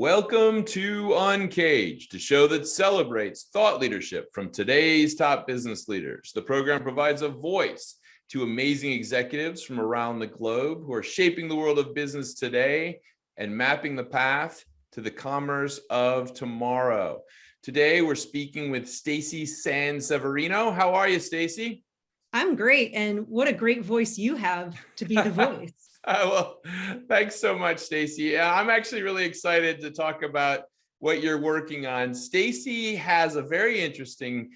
Welcome to UNCAGED, a show that celebrates thought leadership from today's top business leaders. The program provides a voice to amazing executives from around the globe who are shaping the world of business today and mapping the path to the commerce of tomorrow. Today, we're speaking with Stacy Sanseverino. How are you, Stacy? I'm great. And what a great voice you have to be the voice. Well, thanks so much, Stacy. I'm actually really excited to talk about what you're working on. Stacy has a very interesting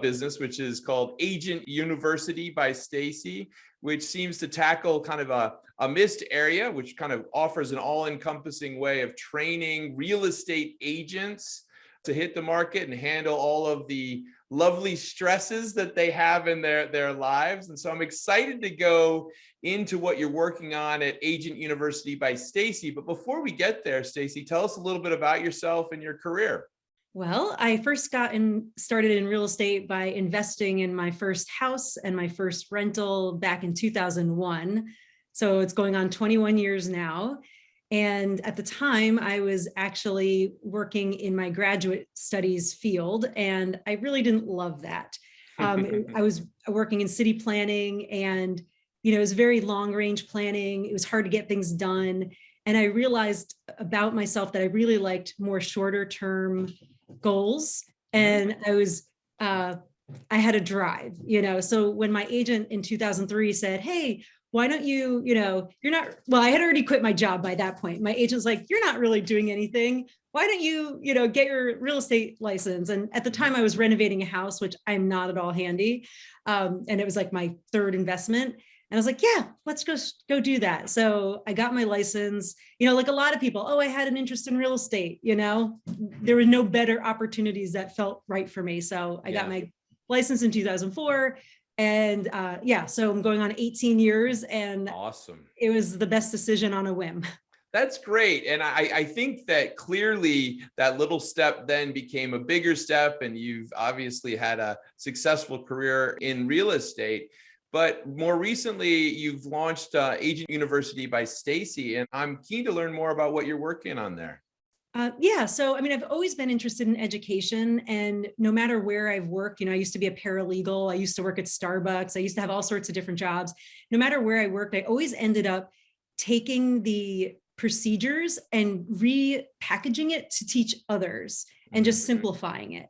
business, which is called Agent University by Stacy, which seems to tackle kind of a missed area, which kind of offers an all-encompassing way of training real estate agents to hit the market and handle all of the lovely stresses that they have in their lives. And so I'm excited to go into what you're working on at Agent University by Stacy. But before we get there, Stacy, tell us a little bit about yourself and your career. Well, I first started in real estate by investing in my first house and my first rental back in 2001. So it's going on 21 years now. And at the time, I was actually working in my graduate studies field, and I really didn't love that. I was working in city planning, and it was very long range planning. It was hard to get things done. And I realized about myself that I really liked more shorter term goals. And I had a drive, so when my agent in 2003 said, "Hey, why don't you, you're not," well, I had already quit my job by that point. My agent's like, "You're not really doing anything. Why don't you, get your real estate license?" And at the time I was renovating a house, which I'm not at all handy. And it was like my third investment. And I was like, "Yeah, let's go do that." So I got my license, like a lot of people, "Oh, I had an interest in real estate." There were no better opportunities that felt right for me. So I got my license in 2004. And so I'm going on 18 years, and awesome. It was the best decision on a whim. That's great. And I think that clearly that little step then became a bigger step, and you've obviously had a successful career in real estate. But more recently, you've launched Agent University by Stacy, and I'm keen to learn more about what you're working on there. So, I've always been interested in education, and no matter where I've worked, I used to be a paralegal. I used to work at Starbucks. I used to have all sorts of different jobs. No matter where I worked, I always ended up taking the procedures and repackaging it to teach others and just simplifying it.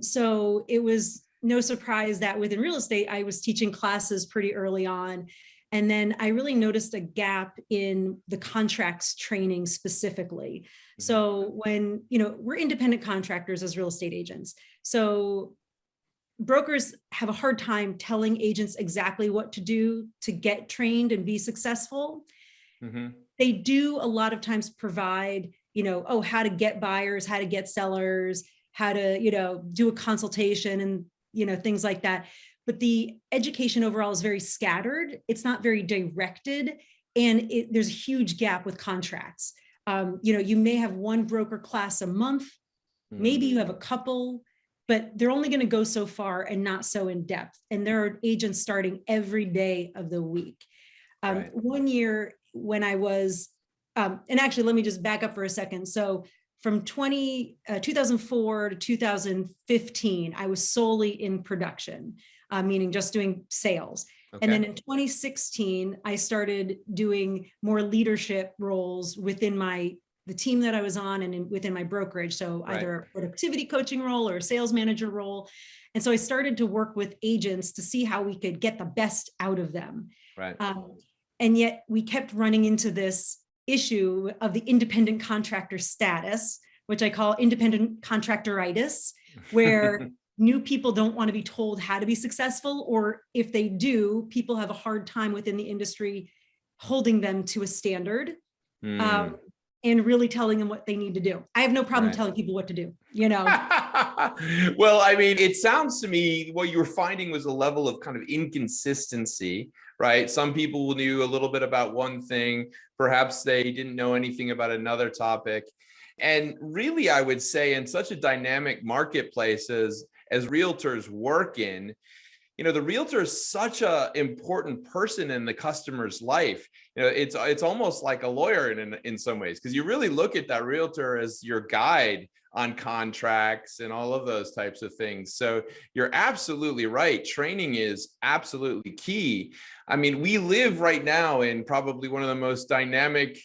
So it was no surprise that within real estate, I was teaching classes pretty early on. And then I really noticed a gap in the contracts training specifically. So when, we're independent contractors as real estate agents. So brokers have a hard time telling agents exactly what to do to get trained and be successful. They do a lot of times provide, how to get buyers, how to get sellers, how to, do a consultation and, things like that. But the education overall is very scattered. It's not very directed. And there's a huge gap with contracts. You may have one broker class a month, maybe you have a couple, but they're only going to go so far and not so in depth. And there are agents starting every day of the week. Right. One year when I was, and actually, let me just back up for a second. So from 2004 to 2015, I was solely in production, meaning just doing sales. Okay. And then in 2016, I started doing more leadership roles within the team that I was on and within my brokerage. So either a productivity coaching role or a sales manager role. And so I started to work with agents to see how we could get the best out of them. Right. And yet we kept running into this issue of the independent contractor status, which I call independent contractoritis, where new people don't want to be told how to be successful, or if they do, people have a hard time within the industry holding them to a standard and really telling them what they need to do. I have no problem telling people what to do, Well, it sounds to me what you were finding was a level of kind of inconsistency, right? Some people knew a little bit about one thing, perhaps they didn't know anything about another topic. And really, I would say in such a dynamic marketplace as realtors work in, the realtor is such a important person in the customer's life. It's almost like a lawyer in some ways, because you really look at that realtor as your guide on contracts and all of those types of things. So you're absolutely right. Training is absolutely key. I mean, we live right now in probably one of the most dynamic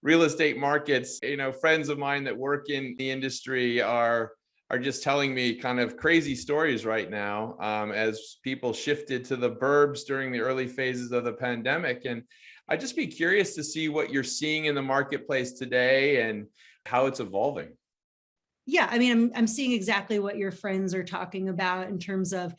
real estate markets. Friends of mine that work in the industry are just telling me kind of crazy stories right now, as people shifted to the burbs during the early phases of the pandemic. And I'd just be curious to see what you're seeing in the marketplace today and how it's evolving. Yeah, I mean, I'm seeing exactly what your friends are talking about in terms of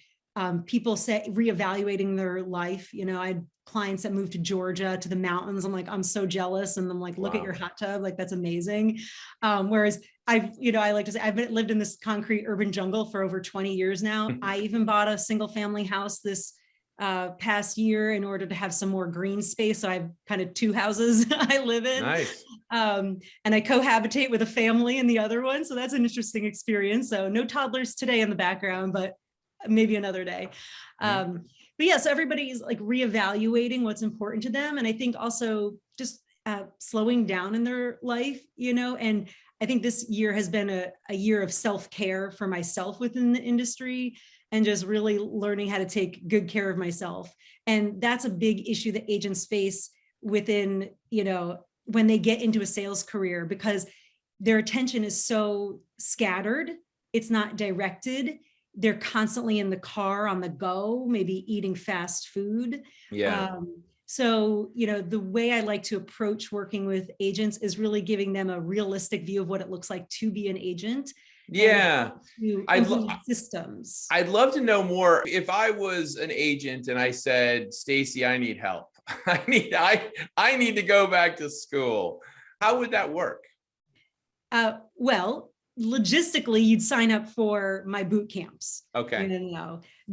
people reevaluating their life. I had clients that moved to Georgia, to the mountains. I'm like, I'm so jealous. And I'm like, look at your hot tub. Like, that's amazing. Whereas I like to say, I've lived in this concrete urban jungle for over 20 years now. I even bought a single family house this past year in order to have some more green space. So I have kind of two houses I live in. Nice. And I cohabitate with a family in the other one. So that's an interesting experience. So no toddlers today in the background, but maybe another day. But yeah, so everybody's like reevaluating what's important to them. And I think also just slowing down in their life, and I think this year has been a year of self-care for myself within the industry, and just really learning how to take good care of myself. And that's a big issue that agents face within, when they get into a sales career, because their attention is so scattered. It's not directed. They're constantly in the car, on the go, maybe eating fast food. Yeah. So, the way I like to approach working with agents is really giving them a realistic view of what it looks like to be an agent. Yeah. Systems. I'd love to know more. If I was an agent and I said, Stacy, I need help. I need to go back to school. How would that work? Well, logistically, you'd sign up for my boot camps. Okay.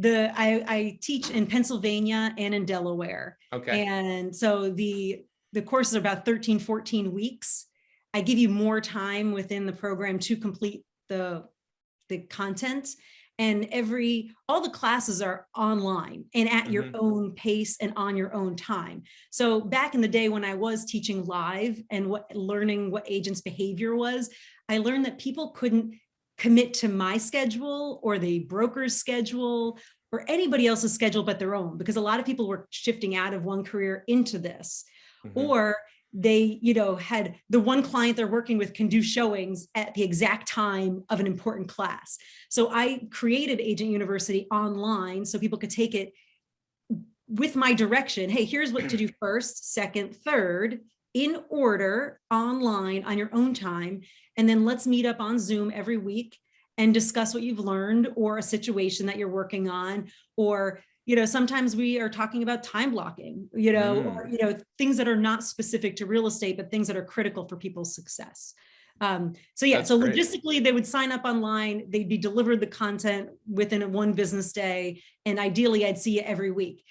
I teach in Pennsylvania and in Delaware. Okay. And so the courses are about 13, 14 weeks. I give you more time within the program to complete the content, and all the classes are online and at your own pace and on your own time. So back in the day when I was teaching live and learning what agents' behavior was, I learned that people couldn't commit to my schedule or the broker's schedule or anybody else's schedule but their own, because a lot of people were shifting out of one career into this, or they, had the one client they're working with can do showings at the exact time of an important class. So I created Agent University online so people could take it with my direction. Hey, here's what to do first, second, third, in order, online on your own time. And then let's meet up on Zoom every week and discuss what you've learned, or a situation that you're working on, or sometimes we are talking about time blocking, or, things that are not specific to real estate, but things that are critical for people's success. So yeah, so logistically, they would sign up online, they'd be delivered the content within one business day. And ideally, I'd see you every week.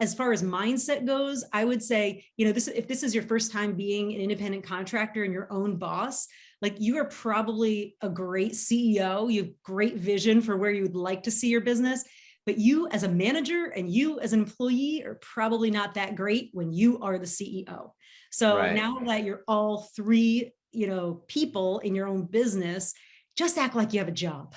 As far as mindset goes, I would say, if this is your first time being an independent contractor and your own boss, like, you are probably a great CEO, you have great vision for where you would like to see your business. But you as a manager and you as an employee are probably not that great when you are the CEO. So now that you're all three, people in your own business, just act like you have a job.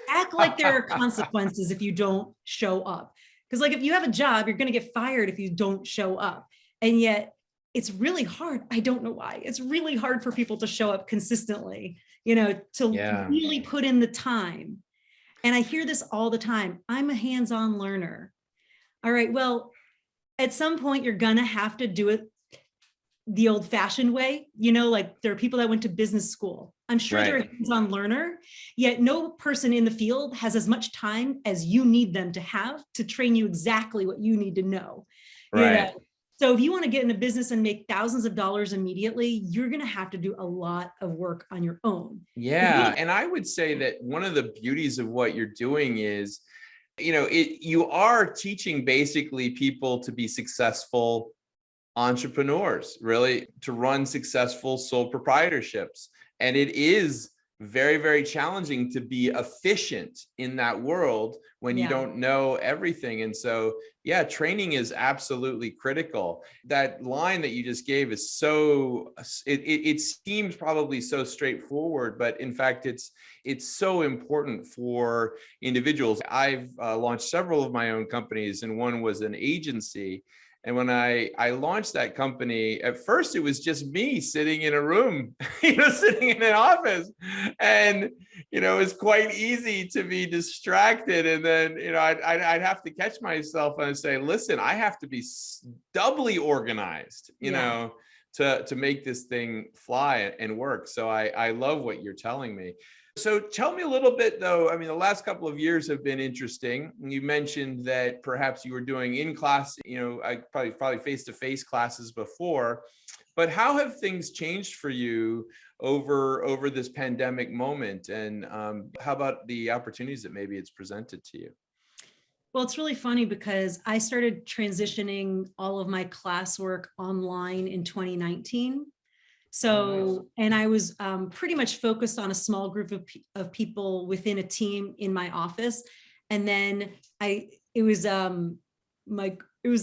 Act like there are consequences if you don't show up. Because if you have a job, you're going to get fired if you don't show up. And yet it's really hard. I don't know why. It's really hard for people to show up consistently, to really put in the time. And I hear this all the time. I'm a hands-on learner. All right, well, at some point you're gonna have to do it the old-fashioned way. There are people that went to business school. I'm sure they're a hands-on learner, yet no person in the field has as much time as you need them to have to train you exactly what you need to know. So if you want to get into business and make thousands of dollars immediately, you're going to have to do a lot of work on your own. Yeah. And I would say that one of the beauties of what you're doing is, you are teaching basically people to be successful entrepreneurs, really, to run successful sole proprietorships. And it is very, very challenging to be efficient in that world when you Yeah. don't know everything. And so, yeah, training is absolutely critical. That line that you just gave is so, it seems probably so straightforward, but in fact, it's so important for individuals. I've launched several of my own companies, and one was an agency. And when I launched that company, at first it was just me sitting in a room, sitting in an office. And, it was quite easy to be distracted. And then, I'd have to catch myself and say, listen, I have to be doubly organized, to make this thing fly and work. So I love what you're telling me. So tell me a little bit, though. I mean, the last couple of years have been interesting. You mentioned that perhaps you were doing in-class, probably face-to-face classes before, but how have things changed for you over this pandemic moment? And how about the opportunities that maybe it's presented to you? Well, it's really funny because I started transitioning all of my classwork online in 2019. So, and I was pretty much focused on a small group of people within a team in my office. And then it was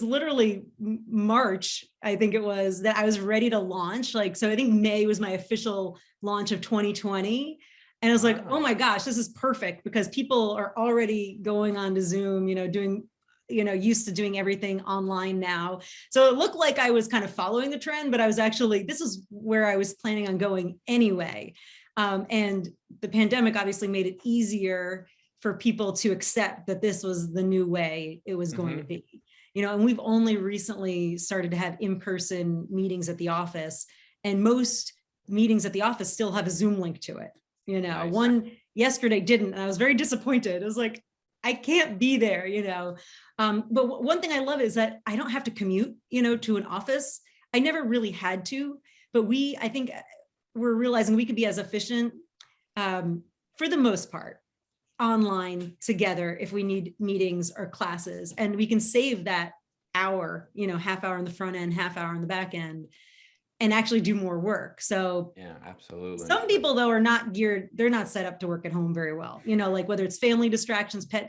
literally March, I think it was, that I was ready to launch. So I think May was my official launch of 2020. And I was like, oh my gosh, this is perfect because people are already going on to Zoom, doing used to doing everything online now. So it looked like I was kind of following the trend, but I was actually, this is where I was planning on going anyway. And the pandemic obviously made it easier for people to accept that this was the new way it was going to be. And we've only recently started to have in-person meetings at the office, and most meetings at the office still have a Zoom link to it. Nice. One yesterday didn't, and I was very disappointed. It was like, I can't be there, but one thing I love is that I don't have to commute, to an office. I never really had to, but I think we're realizing we could be as efficient for the most part online together if we need meetings or classes, and we can save that hour, half hour on the front end, half hour on the back end, and actually do more work. So yeah, absolutely. Some people though are not geared, they're not set up to work at home very well. Like whether it's family distractions, pet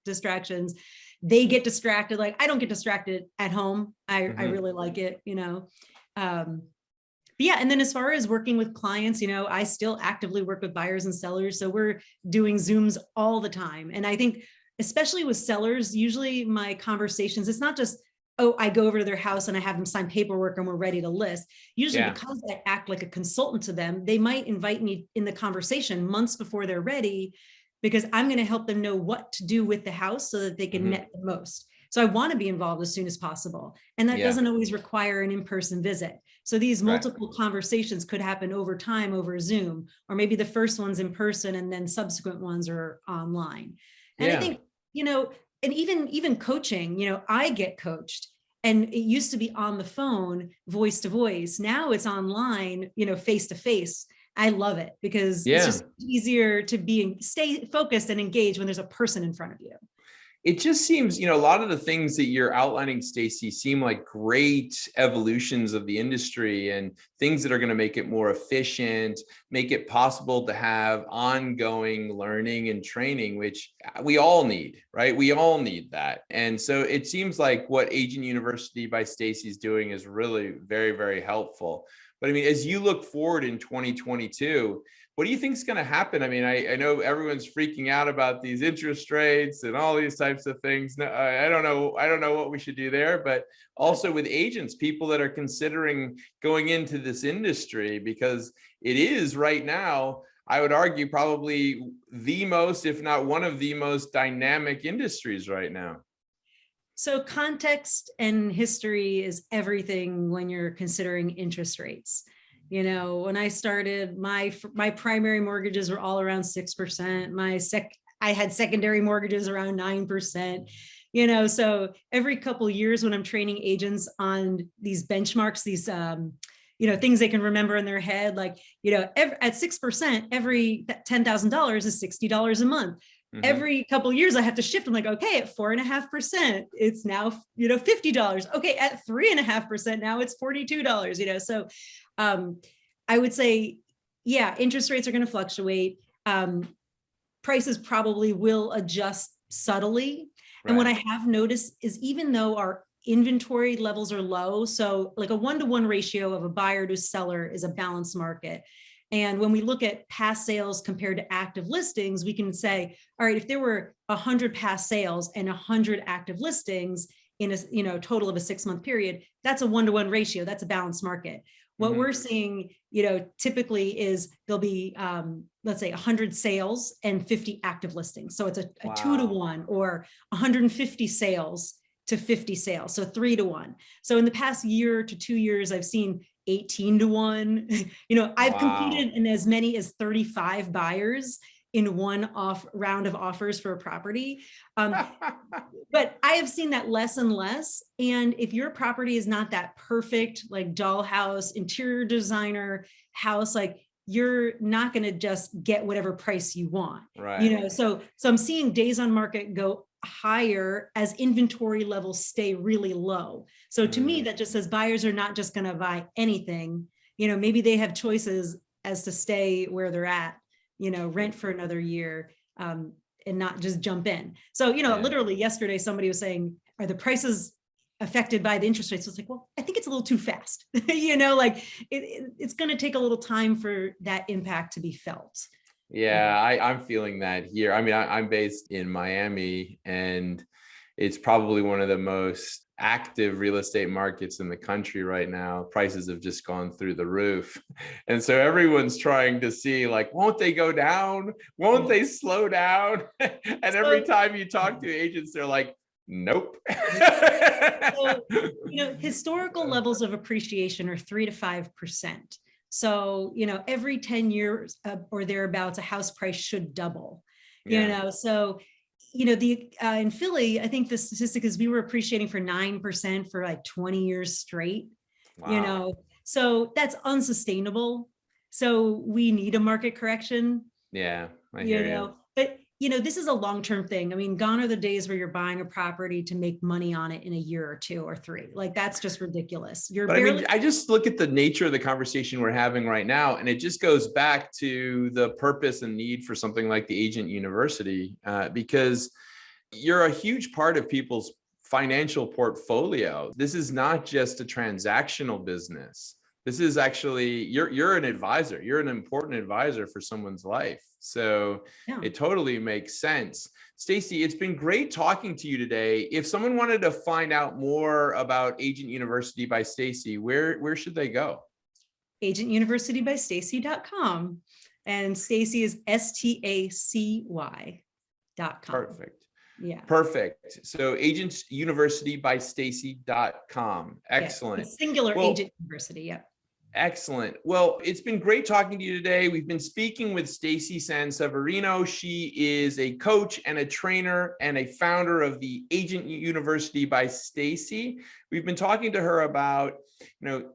distractions, they get distracted. Like I don't get distracted at home. I really like it, But yeah, and then as far as working with clients, I still actively work with buyers and sellers. So we're doing Zooms all the time. And I think especially with sellers, usually my conversations, it's not just, oh, I go over to their house and I have them sign paperwork and we're ready to list. Usually because I act like a consultant to them, they might invite me in the conversation months before they're ready, because I'm going to help them know what to do with the house so that they can net the most. So I want to be involved as soon as possible. And that doesn't always require an in-person visit. So these multiple conversations could happen over time over Zoom, or maybe the first one's in person and then subsequent ones are online. And I think, and even coaching, I get coached, and it used to be on the phone, voice to voice. Now it's online, face to face. I love it because it's just easier to stay focused and engaged when there's a person in front of you. It just seems, a lot of the things that you're outlining, Stacy, seem like great evolutions of the industry and things that are going to make it more efficient, make it possible to have ongoing learning and training, which we all need, right? We all need that. And so it seems like what Agent University by Stacy is doing is really very, very helpful. But I mean, as you look forward in 2022, what do you think is going to happen? I mean, I know everyone's freaking out about these interest rates and all these types of things. I don't know what we should do there, but also with agents, people that are considering going into this industry, because it is right now, I would argue, probably the most, if not one of the most dynamic industries right now. So context and history is everything when you're considering interest rates. When I started, my primary mortgages were all around 6%. I had secondary mortgages around 9%. So every couple of years when I'm training agents on these benchmarks, these things they can remember in their head, like at 6%, every $10,000 is $60 a month. Every couple of years I have to shift. I'm like, okay, at 4.5%, it's now, $50. Okay, at 3.5%, now it's $42, So I would say yeah, interest rates are going to fluctuate. Prices probably will adjust subtly. And what I have noticed is even though our inventory levels are low, so like a 1-to-1 ratio of a buyer to seller is a balanced market. And when we look at past sales compared to active listings, we can say, all right, if there were 100 past sales and 100 active listings in a total of a 6-month period, that's a 1-to-1 ratio. That's a balanced market. What we're seeing, typically is there'll be, let's say 100 sales and 50 active listings. So it's a 2-to-1, or 150 sales to 50 sales. So 3-to-1. So in the past year to 2 years, I've seen 18-to-1. I've competed in as many as 35 buyers in one round of offers for a property. But I have seen that less and less. And if your property is not that perfect, like dollhouse, interior designer house, like you're not going to just get whatever price you want. Right. So I'm seeing days on market go higher as inventory levels stay really low. So to me, that just says buyers are not just going to buy anything. Maybe they have choices as to stay where they're at, rent for another year, and not just jump in. So, literally yesterday, somebody was saying, are the prices affected by the interest rates? So it's like, well, I think it's a little too fast. It's going to take a little time for that impact to be felt. Yeah, I'm feeling that here. I mean, I'm based in Miami, and it's probably one of the most active real estate markets in the country right now. Prices have just gone through the roof. And so everyone's trying to see, like, won't they go down? Won't they slow down? And every time you talk to agents, they're like, nope. So, historical levels of appreciation are 3 to 5%. So, every 10 years or thereabouts, a house price should double, so, in Philly, I think the statistic is we were appreciating for 9% for like 20 years straight, so that's unsustainable. So we need a market correction. Yeah, I hear you. But this is a long-term thing. I mean, gone are the days where you're buying a property to make money on it in a year or 2 or 3. Like, that's just ridiculous. I just look at the nature of the conversation we're having right now, and it just goes back to the purpose and need for something like the Agent University, because you're a huge part of people's financial portfolio. This is not just a transactional business. This is actually, you're an advisor. You're an important advisor for someone's life. So it totally makes sense. Stacy, it's been great talking to you today. If someone wanted to find out more about Agent University by Stacy, where should they go? agentuniversitybystacy.com. And Stacy is STACY.com. Perfect. Yeah. Perfect. So agentsuniversitybystacy.com. Excellent. Singular Agent University. Yeah. Excellent. Well, it's been great talking to you today. We've been speaking with Stacy Sanseverino. She is a coach and a trainer and a founder of the Agent University by Stacy. We've been talking to her about,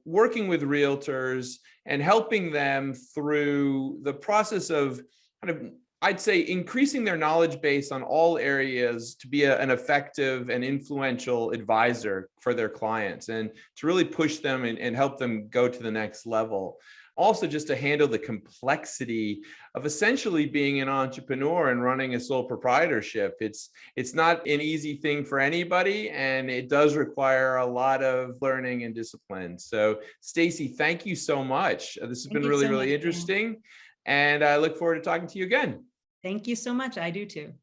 working with realtors and helping them through the process of kind of, I'd say, increasing their knowledge base on all areas to be an effective and influential advisor for their clients, and to really push them and help them go to the next level. Also, just to handle the complexity of essentially being an entrepreneur and running a sole proprietorship. It's not an easy thing for anybody, and it does require a lot of learning and discipline. So, Stacy, thank you so much. This has been really, really interesting. And I look forward to talking to you again. Thank you so much. I do too.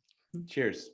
Cheers.